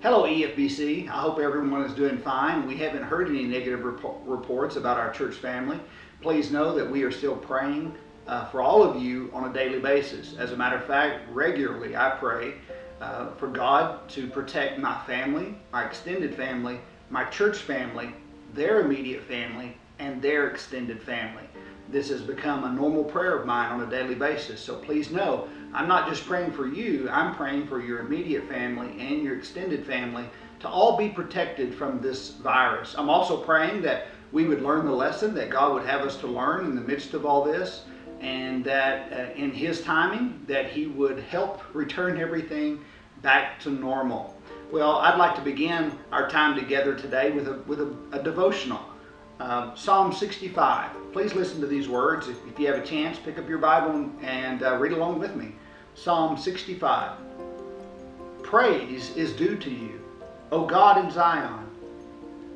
Hello EFBC, I hope everyone is doing fine. We haven't heard any negative reports about our church family. Please know that we are still praying for all of you on a daily basis. As a matter of fact, regularly I pray for God to protect my family, my extended family, my church family, their immediate family, and their extended family. This has become a normal prayer of mine on a daily basis. So please know, I'm not just praying for you, I'm praying for your immediate family and your extended family to all be protected from this virus. I'm also praying that we would learn the lesson that God would have us to learn in the midst of all this, and that in His timing, that He would help return everything back to normal. Well, I'd like to begin our time together today with a devotional. Psalm 65. Please listen to these words. If you have a chance, pick up your Bible and read along with me. Psalm 65. Praise is due to you, O God in Zion,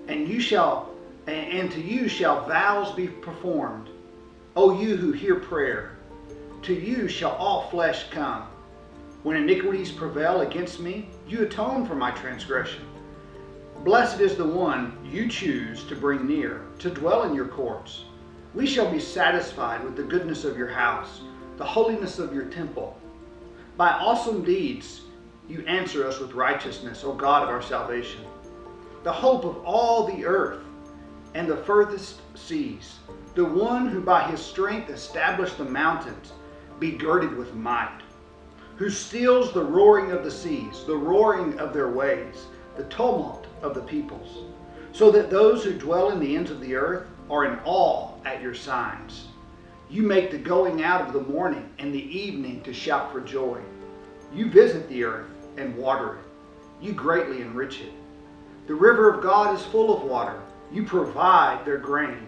and to you shall vows be performed. O you who hear prayer, to you shall all flesh come. When iniquities prevail against me, you atone for my transgression. Blessed is the one you choose to bring near, to dwell in your courts. We shall be satisfied with the goodness of your house, the holiness of your temple. By awesome deeds you answer us with righteousness, O God of our salvation. The hope of all the earth and the furthest seas, the one who by his strength established the mountains, be girded with might, who steals the roaring of the seas, the roaring of their waves, the tumult of the peoples, so that those who dwell in the ends of the earth are in awe at your signs. You make the going out of the morning and the evening to shout for joy. You visit the earth and water it. You greatly enrich it. The river of God is full of water. You provide their grain,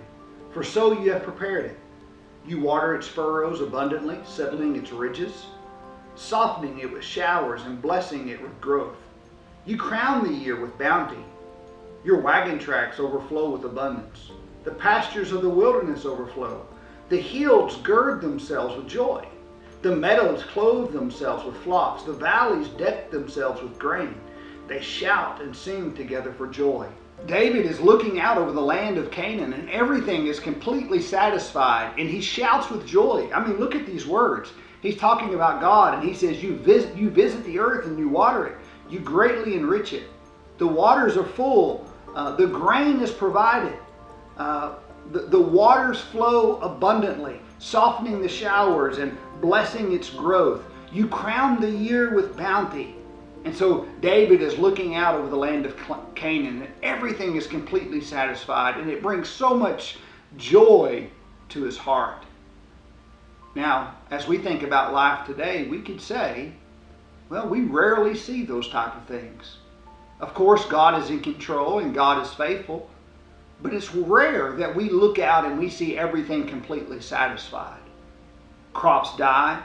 for so you have prepared it. You water its furrows abundantly, settling its ridges, softening it with showers and blessing it with growth. You crown the year with bounty. Your wagon tracks overflow with abundance. The pastures of the wilderness overflow. The hills gird themselves with joy. The meadows clothe themselves with flocks. The valleys deck themselves with grain. They shout and sing together for joy. David is looking out over the land of Canaan, and everything is completely satisfied, and he shouts with joy. I mean, look at these words. He's talking about God, and he says, you visit the earth and you water it. You greatly enrich it. The waters are full. The grain is provided. The waters flow abundantly, softening the showers and blessing its growth. You crown the year with bounty. And so David is looking out over the land of Canaan, and everything is completely satisfied, and it brings so much joy to his heart. Now, as we think about life today, we could say, well, we rarely see those type of things. Of course, God is in control and God is faithful, but it's rare that we look out and we see everything completely satisfied. Crops die,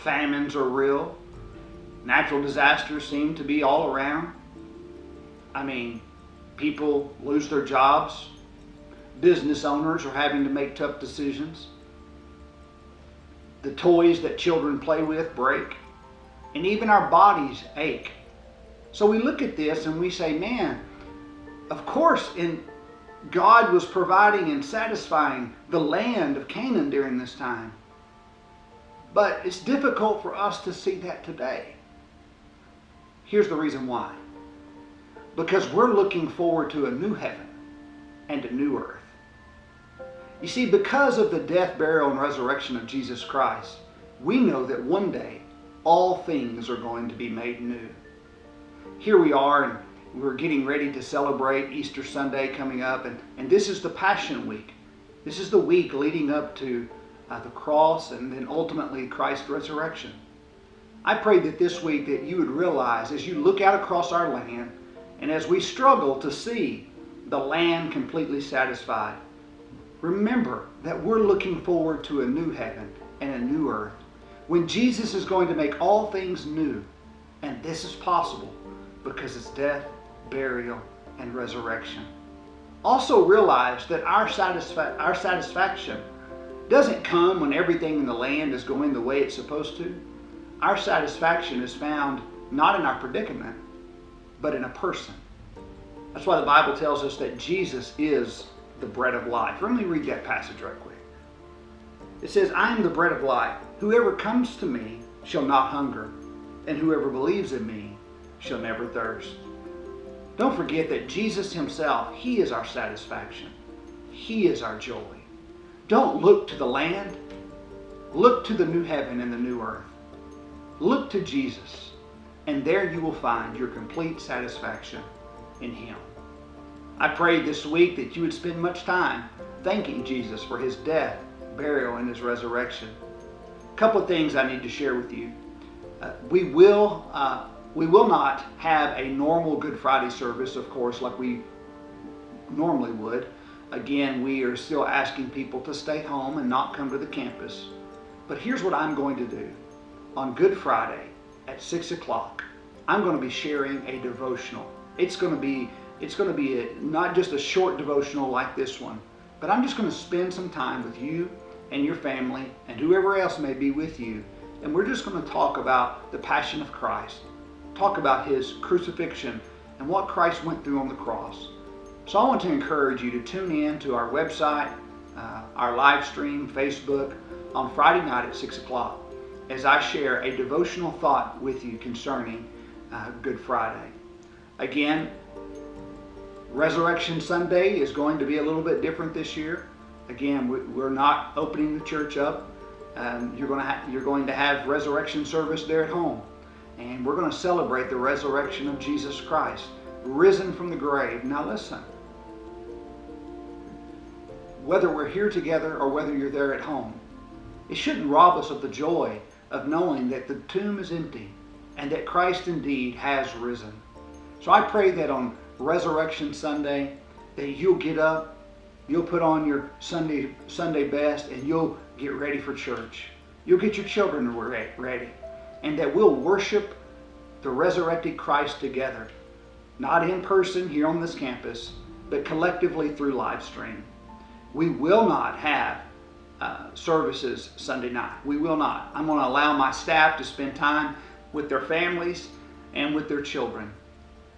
famines are real, natural disasters seem to be all around. I mean, people lose their jobs, business owners are having to make tough decisions. The toys that children play with break. And even our bodies ache. So we look at this and we say, man, of course, God was providing and satisfying the land of Canaan during this time. But it's difficult for us to see that today. Here's the reason why. Because we're looking forward to a new heaven and a new earth. You see, because of the death, burial, and resurrection of Jesus Christ, we know that one day all things are going to be made new. Here we are, and we're getting ready to celebrate Easter Sunday coming up, and this is the Passion Week. This is the week leading up to the cross and then ultimately Christ's resurrection. I pray that this week that you would realize as you look out across our land and as we struggle to see the land completely satisfied, remember that we're looking forward to a new heaven and a new earth, when Jesus is going to make all things new. And this is possible because it's death, burial, and resurrection. Also realize that our satisfaction doesn't come when everything in the land is going the way it's supposed to. Our satisfaction is found not in our predicament, but in a person. That's why the Bible tells us that Jesus is the bread of life. Let me read that passage right quick. It says, I am the bread of life. Whoever comes to me shall not hunger, and whoever believes in me shall never thirst. Don't forget that Jesus himself, he is our satisfaction. He is our joy. Don't look to the land. Look to the new heaven and the new earth. Look to Jesus, and there you will find your complete satisfaction in him. I prayed this week that you would spend much time thanking Jesus for his death, burial, and his resurrection. A couple of things I need to share with you. We will not have a normal Good Friday service, of course, like we normally would. Again, we are still asking people to stay home and not come to the campus. But here's what I'm going to do. On Good Friday at 6 o'clock, I'm going to be sharing a devotional. It's going to be not just a short devotional like this one, but I'm just going to spend some time with you and your family and whoever else may be with you. And we're just going to talk about the passion of Christ, talk about his crucifixion and what Christ went through on the cross. So I want to encourage you to tune in to our website, our live stream, Facebook, on Friday night at 6 o'clock as I share a devotional thought with you concerning Good Friday. Again, Resurrection Sunday is going to be a little bit different this year. Again, we're not opening the church up. You're going to have resurrection service there at home. And we're going to celebrate the resurrection of Jesus Christ, risen from the grave. Now listen, whether we're here together or whether you're there at home, it shouldn't rob us of the joy of knowing that the tomb is empty and that Christ indeed has risen. So I pray that on Resurrection Sunday that you'll get up, you'll put on your Sunday best, and you'll get ready for church. You'll get your children ready, and that we'll worship the resurrected Christ together, not in person here on this campus, but collectively through live stream. We will not have services Sunday night. We will not. I'm going to allow my staff to spend time with their families and with their children.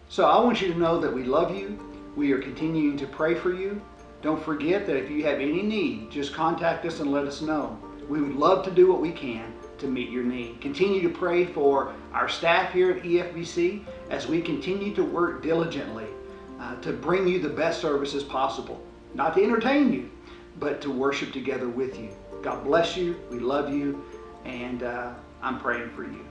So I want you to know that we love you. We are continuing to pray for you. Don't forget that if you have any need, just contact us and let us know. We would love to do what we can to meet your need. Continue to pray for our staff here at EFBC as we continue to work diligently to bring you the best services possible. Not to entertain you, but to worship together with you. God bless you. We love you. And I'm praying for you.